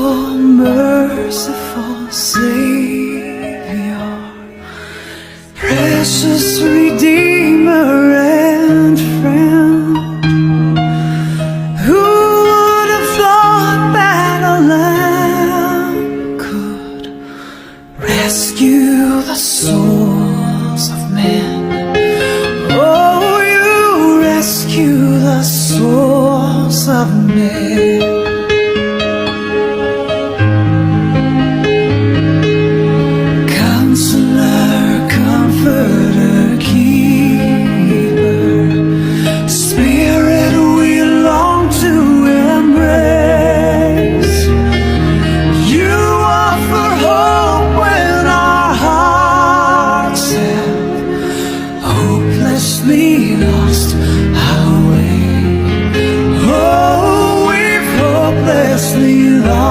Oh, merciful Savior, precious Redeemer and friend, who would have thought that a lamb could rescue the souls of men? Oh, you rescue the souls of men. Lost our way. Oh, we've hopelessly lost